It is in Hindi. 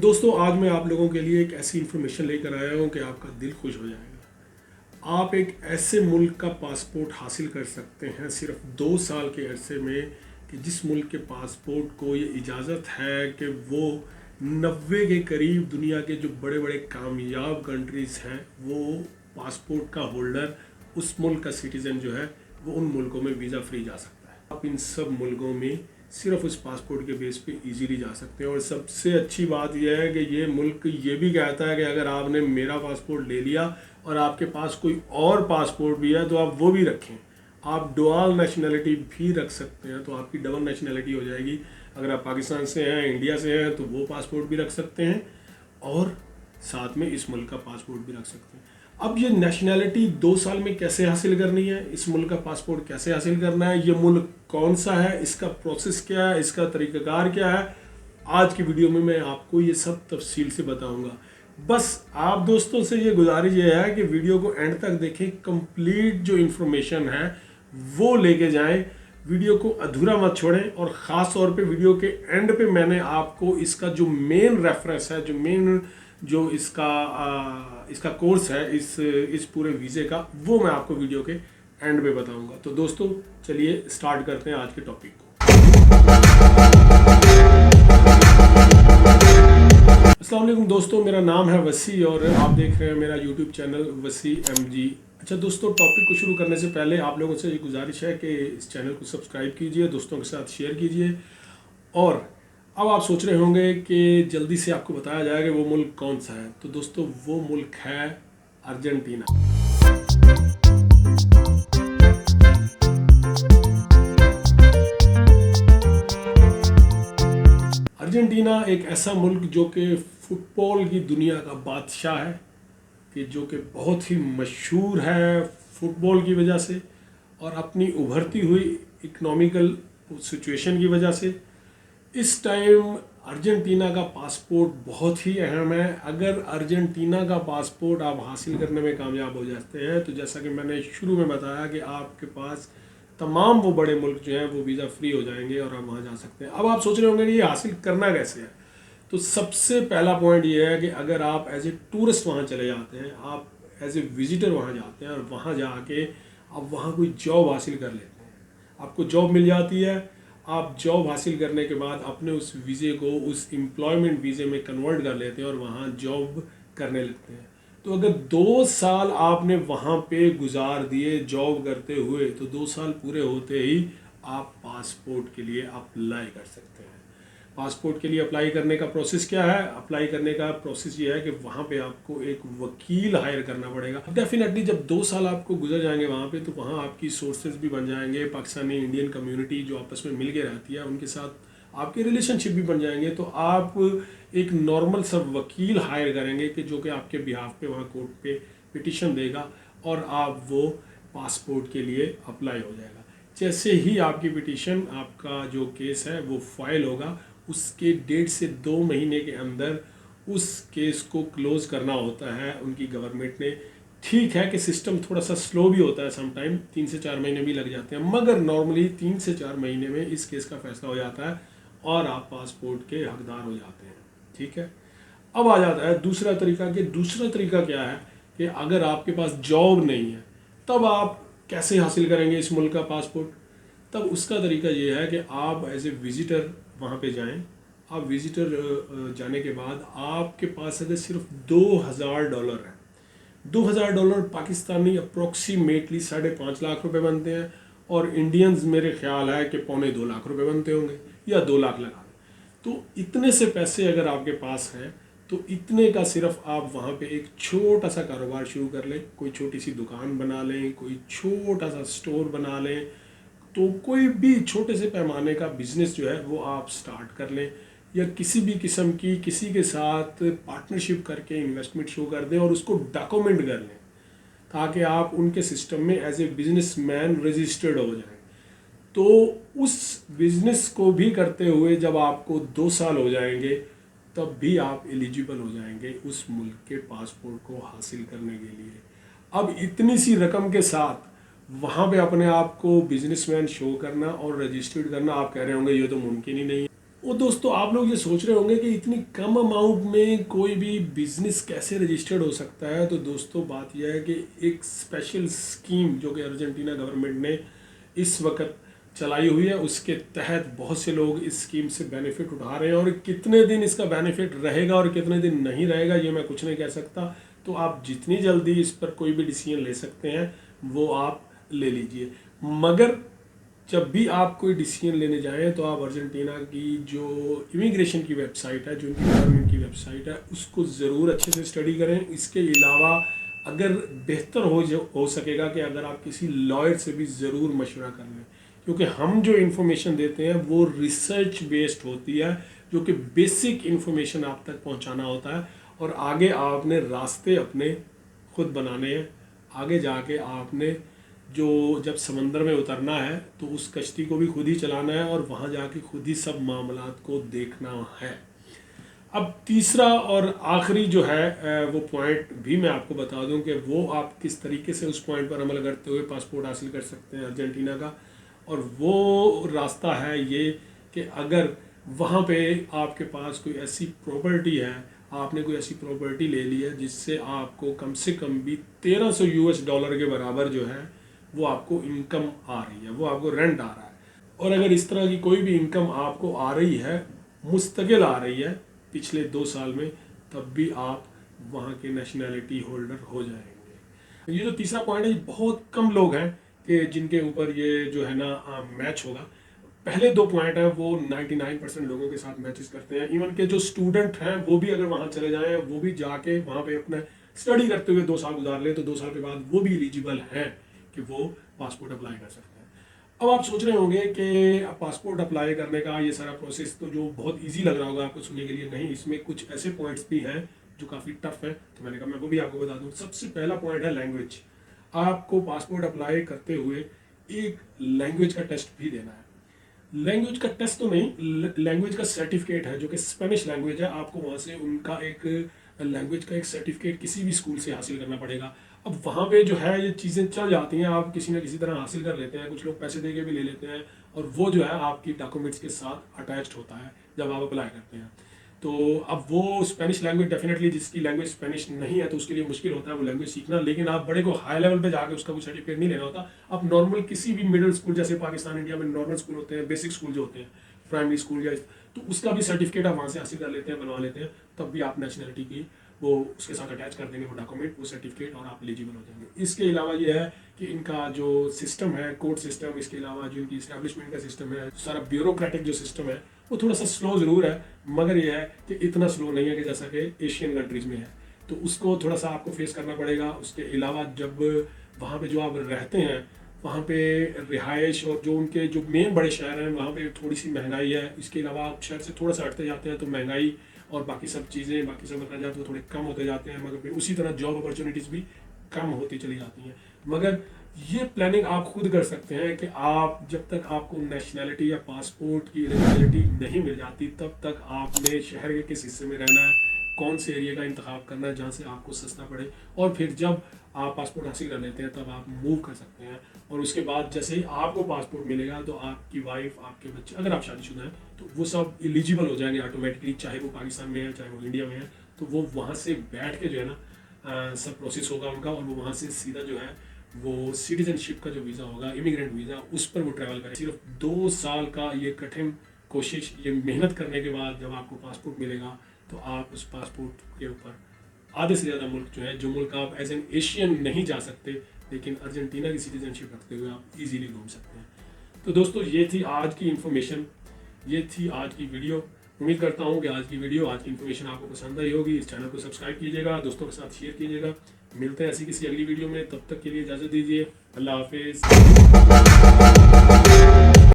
दोस्तों, आज मैं आप लोगों के लिए एक ऐसी इन्फॉर्मेशन लेकर आया हूँ कि आपका दिल खुश हो जाएगा। आप एक ऐसे मुल्क का पासपोर्ट हासिल कर सकते हैं सिर्फ 2 साल के अरसे में कि जिस मुल्क के पासपोर्ट को ये इजाज़त है कि वो 90 के करीब दुनिया के जो बड़े बड़े कामयाब कंट्रीज़ हैं वो पासपोर्ट का होल्डर, उस मुल्क का सिटीज़न जो है वो उन मुल्कों में वीज़ा फ्री जा सकता है। आप इन सब मुल्कों में सिर्फ उस पासपोर्ट के बेस पे इजीली जा सकते हैं। और सबसे अच्छी बात यह है कि ये मुल्क ये भी कहता है कि अगर आपने मेरा पासपोर्ट ले लिया और आपके पास कोई और पासपोर्ट भी है तो आप वो भी रखें। आप डुअल नेशनलिटी भी रख सकते हैं, तो आपकी डबल नेशनलिटी हो जाएगी। अगर आप पाकिस्तान से हैं, इंडिया से हैं, तो वो पासपोर्ट भी रख सकते हैं और साथ में इस मुल्क का पासपोर्ट भी रख सकते हैं। अब ये नेशनैलिटी 2 साल में कैसे हासिल करनी है, इस मुल्क का पासपोर्ट कैसे हासिल करना है, ये मुल्क कौन सा है, इसका प्रोसेस क्या है, इसका तरीक़ाकार क्या है, आज की वीडियो में मैं आपको ये सब तफसील से बताऊंगा। बस आप दोस्तों से ये गुजारिश ये है कि वीडियो को एंड तक देखें, कंप्लीट जो इन्फॉर्मेशन है वो लेके जाएं, वीडियो को अधूरा मत छोड़ें। और ख़ास तौर पे वीडियो के एंड पे मैंने आपको इसका जो मेन रेफरेंस है, जो इसका कोर्स है इस पूरे वीज़े का, वो मैं आपको वीडियो के एंड पे बताऊंगा। तो दोस्तों चलिए स्टार्ट करते हैं आज के टॉपिक को। अस्सलाम वालेकुम दोस्तों, मेरा नाम है वसी और आप देख रहे हैं मेरा यूट्यूब चैनल वसी MG। अच्छा दोस्तों, टॉपिक को शुरू करने से पहले आप लोगों से ये गुजारिश है कि इस चैनल को सब्सक्राइब कीजिए, दोस्तों के साथ शेयर कीजिए। और अब आप सोच रहे होंगे कि जल्दी से आपको बताया जाएगा कि वो मुल्क कौन सा है। तो दोस्तों वो मुल्क है अर्जेंटीना। अर्जेंटीना एक ऐसा मुल्क जो कि फुटबॉल की दुनिया का बादशाह है, कि जो कि बहुत ही मशहूर है फुटबॉल की वजह से और अपनी उभरती हुई इकोनॉमिकल सिचुएशन की वजह से। इस टाइम अर्जेंटीना का पासपोर्ट बहुत ही अहम है। अगर अर्जेंटीना का पासपोर्ट आप हासिल करने में कामयाब हो जाते हैं तो जैसा कि मैंने शुरू में बताया कि आपके पास तमाम वो बड़े मुल्क जो हैं वो वीज़ा फ्री हो जाएंगे और आप वहाँ जा सकते हैं। अब आप सोच रहे होंगे कि ये हासिल करना कैसे है। तो सबसे पहला पॉइंट ये है कि अगर आप एज ए टूरिस्ट वहाँ चले जाते हैं, आप एज ए विजिटर वहाँ जाते हैं और वहाँ जाके आप वहाँ कोई जॉब हासिल कर लेते हैं, आपको जॉब मिल जाती है। आप जॉब हासिल करने के बाद अपने उस वीज़े को उस एम्प्लॉयमेंट वीज़े में कन्वर्ट कर लेते हैं और वहाँ जॉब करने लगते हैं। तो अगर 2 साल आपने वहाँ पे गुजार दिए जॉब करते हुए, तो 2 साल पूरे होते ही आप पासपोर्ट के लिए अप्लाई कर सकते हैं। पासपोर्ट के लिए अप्लाई करने का प्रोसेस क्या है? अप्लाई करने का प्रोसेस ये है कि वहाँ पे आपको एक वकील हायर करना पड़ेगा। डेफिनेटली जब 2 साल आपको गुजर जाएंगे वहाँ पे, तो वहाँ आपकी सोर्सेज भी बन जाएंगे। पाकिस्तानी इंडियन कम्युनिटी जो आपस में मिल के रहती है उनके साथ आपके रिलेशनशिप भी बन जाएंगे। तो आप एक नॉर्मल सा वकील हायर करेंगे कि जो कि आपके बिहाफ पे वहाँ कोर्ट पे पिटिशन देगा और आप वो पासपोर्ट के लिए अप्लाई हो जाएगा। जैसे ही आपकी पिटिशन, आपका जो केस है वो फाइल होगा, उसके 1.5 से 2 महीने के अंदर उस केस को क्लोज करना होता है उनकी गवर्नमेंट ने। ठीक है कि सिस्टम थोड़ा सा स्लो भी होता है, सम टाइम 3 से 4 महीने भी लग जाते हैं, मगर नॉर्मली 3 से 4 महीने में इस केस का फैसला हो जाता है और आप पासपोर्ट के हकदार हो जाते हैं। ठीक है, अब आ जाता है दूसरा तरीका। कि दूसरा तरीका क्या है कि अगर आपके पास जॉब नहीं है तब आप कैसे हासिल करेंगे इस मुल्क का पासपोर्ट। तब उसका तरीका ये है कि आप एज ए विज़िटर वहाँ पे जाएं। आप विज़िटर जाने के बाद आपके पास अगर सिर्फ $2000 है, $2000 पाकिस्तानी अप्रोक्सीमेटली 5.5 लाख रुपए बनते हैं, और इंडियंस मेरे ख्याल है कि 2.25 लाख रुपए बनते होंगे या 2 लाख लगा। तो इतने से पैसे अगर आपके पास हैं तो इतने का सिर्फ आप वहाँ पे एक छोटा सा कारोबार शुरू कर लें, कोई छोटी सी दुकान बना लें, कोई छोटा सा स्टोर बना लें, तो कोई भी छोटे से पैमाने का बिजनेस जो है वो आप स्टार्ट कर लें, या किसी भी किस्म की किसी के साथ पार्टनरशिप करके इन्वेस्टमेंट शुरू कर दें और उसको डॉक्यूमेंट कर लें ताकि आप उनके सिस्टम में एज ए बिजनेसमैन रजिस्टर्ड हो जाएं। तो उस बिजनेस को भी करते हुए जब आपको 2 साल हो जाएंगे तब भी आप एलिजिबल हो जाएंगे उस मुल्क के पासपोर्ट को हासिल करने के लिए। अब इतनी सी रकम के साथ वहाँ पे अपने आप को बिजनेसमैन शो करना और रजिस्टर्ड करना, आप कह रहे होंगे ये तो मुमकिन ही नहीं है। वो दोस्तों आप लोग ये सोच रहे होंगे कि इतनी कम अमाउंट में कोई भी बिजनेस कैसे रजिस्टर्ड हो सकता है। तो दोस्तों बात यह है कि एक स्पेशल स्कीम जो कि अर्जेंटीना गवर्नमेंट ने इस वक्त चलाई हुई है, उसके तहत बहुत से लोग इस स्कीम से बेनिफिट उठा रहे हैं। और कितने दिन इसका बेनिफिट रहेगा और कितने दिन नहीं रहेगा ये मैं कुछ नहीं कह सकता। तो आप जितनी जल्दी इस पर कोई भी डिसीजन ले सकते हैं वो आप ले लीजिए। मगर जब भी आप कोई डिसीजन लेने जाएं तो आप अर्जेंटीना की जो इमिग्रेशन की वेबसाइट है, जो उनकी गवर्नमेंट की वेबसाइट है, उसको ज़रूर अच्छे से स्टडी करें। इसके अलावा अगर बेहतर हो सकेगा कि अगर आप किसी लॉयर से भी ज़रूर मशवरा कर लें, क्योंकि हम जो इन्फॉर्मेशन देते हैं वो रिसर्च बेस्ड होती है, जो कि बेसिक इन्फॉर्मेशन आप तक पहुंचाना होता है। और आगे आपने रास्ते अपने खुद बनाने हैं। आगे जाके आपने जो जब समंदर में उतरना है तो उस कश्ती को भी खुद ही चलाना है और वहाँ जाके खुद ही सब मामलात को देखना है। अब तीसरा और आखिरी जो है वो पॉइंट भी मैं आपको बता दूं कि वो आप किस तरीके से उस पॉइंट पर अमल करते हुए पासपोर्ट हासिल कर सकते हैं अर्जेंटीना का। और वो रास्ता है ये कि अगर वहाँ पे आपके पास कोई ऐसी प्रॉपर्टी है, आपने कोई ऐसी प्रॉपर्टी ले ली है जिससे आपको कम से कम भी $1300 के बराबर जो है वो आपको इनकम आ रही है, वो आपको रेंट आ रहा है। और अगर इस तरह की कोई भी इनकम आपको आ रही है, मुस्तकिल आ रही है पिछले 2 साल में, तब भी आप वहाँ के नेशनैलिटी होल्डर हो जाएंगे। ये जो तीसरा पॉइंट है, बहुत कम लोग हैं कि जिनके ऊपर ये जो है ना मैच होगा। पहले 2 पॉइंट हैं वो 99% लोगों के साथ मैचेस करते हैं। इवन के जो स्टूडेंट हैं वो भी अगर वहाँ चले जाएं, वो भी जाके वहाँ पे अपना स्टडी करते हुए 2 साल गुजार ले, तो 2 साल के बाद वो भी एलिजिबल हैं कि वो पासपोर्ट अप्लाई कर सकते हैं। अब आप सोच रहे होंगे कि पासपोर्ट अप्लाई करने का ये सारा प्रोसेस तो जो बहुत इजी लग रहा होगा आपको सुनने के लिए, नहीं, इसमें कुछ ऐसे पॉइंट्स भी हैं जो काफ़ी टफ है। तो मैंने कहा मैं वो भी आपको बता दूँ। सबसे पहला पॉइंट है लैंग्वेज। आपको पासपोर्ट अप्लाई करते हुए एक लैंग्वेज का टेस्ट भी देना है। लैंग्वेज का टेस्ट तो नहीं, लैंग्वेज का सर्टिफिकेट है जो कि स्पेनिश लैंग्वेज है। आपको वहाँ से उनका एक लैंग्वेज का एक सर्टिफिकेट किसी भी स्कूल से हासिल करना पड़ेगा। अब वहाँ पे जो है ये चीज़ें चल जाती हैं, आप किसी न किसी तरह हासिल कर लेते हैं, कुछ लोग पैसे दे के भी ले लेते हैं, और वो जो है आपकी डॉक्यूमेंट्स के साथ अटैच्ड होता है जब आप अप्लाई करते हैं। तो अब वो स्पेनिश लैंग्वेज डेफिनेटली, जिसकी लैंग्वेज स्पेनिश नहीं है तो उसके लिए मुश्किल होता है वो लैंग्वेज सीखना। लेकिन आप बड़े को हाई लेवल पे जाके उसका कोई सर्टिफिकेट नहीं लेना होता। आप नॉर्मल किसी भी मिडिल स्कूल, जैसे पाकिस्तान इंडिया में नॉर्मल स्कूल होते हैं, बेसिक स्कूल जो होते हैं, प्राइमरी स्कूल या, तो उसका भी सर्टिफिकेट आप वहाँ से हासिल कर लेते हैं, बनवा लेते हैं। तब भी आप नेशनलिटी की वो उसके साथ अटैच कर देंगे वो डॉक्यूमेंट, वो सर्टिफिकेट, और आप एलिजिबल हो जाएंगे। इसके अलावा ये है कि इनका जो सिस्टम है, कोर्ट सिस्टम, इसके अलावा जो इनकी इस्टेब्लिशमेंट का सिस्टम है, सारा ब्यूरोक्रेटिक जो सिस्टम है, वो थोड़ा सा स्लो ज़रूर है, मगर यह है कि इतना स्लो नहीं है कि जैसा कि एशियन कंट्रीज़ में है। तो उसको थोड़ा सा आपको फेस करना पड़ेगा। उसके अलावा जब वहाँ पे जो आप रहते हैं, वहाँ पे रिहाइश और जो उनके जो मेन बड़े शहर हैं वहाँ पे थोड़ी सी महंगाई है। इसके अलावा आप शहर से थोड़ा सा हटते जाते हैं तो महंगाई और बाकी सब चीज़ें, बाकी सब अखराजात वो थोड़े कम होते जाते हैं, मगर फिर उसी तरह जॉब अपॉर्चुनिटीज़ भी कम होती चली जाती हैं। मगर ये प्लानिंग आप खुद कर सकते हैं कि आप जब तक आपको नेशनैलिटी या पासपोर्ट की एलिजिबिलिटी नहीं मिल जाती, तब तक आपने शहर के किस हिस्से में रहना है, कौन से एरिया का इंतखाब करना है जहाँ से आपको सस्ता पड़े, और फिर जब आप पासपोर्ट हासिल कर लेते हैं तब आप मूव कर सकते हैं। और उसके बाद जैसे ही आपको पासपोर्ट मिलेगा तो आपकी वाइफ, आपके बच्चे, अगर आप शादीशुदा हैं तो वो सब एलिजिबल हो जाएंगे ऑटोमेटिकली, चाहे वो पाकिस्तान में है चाहे वो इंडिया में है। तो वो वहाँ से बैठ के जो है ना सब प्रोसेस होगा उनका, और वो वहाँ से सीधा जो है वो सिटीजनशिप का जो वीज़ा होगा, इमिग्रेंट वीज़ा, उस पर वो ट्रैवल करें। सिर्फ 2 साल का ये कठिन कोशिश, ये मेहनत करने के बाद जब आपको पासपोर्ट मिलेगा तो आप उस पासपोर्ट के ऊपर आधे से ज़्यादा मुल्क जो मुल्क आप एज एन एशियन नहीं जा सकते, लेकिन अर्जेंटीना की सिटीजनशिप रखते हुए आप इजीली घूम सकते हैं। तो दोस्तों ये थी आज की इन्फॉर्मेशन, ये थी आज की वीडियो। उम्मीद करता हूँ कि आज की इन्फॉर्मेशन आपको पसंद आई होगी। इस चैनल को सब्सक्राइब कीजिएगा, दोस्तों के साथ शेयर कीजिएगा। मिलते हैं ऐसी किसी अगली वीडियो में, तब तक के लिए इजाज़त दीजिए। अल्लाह हाफिज़।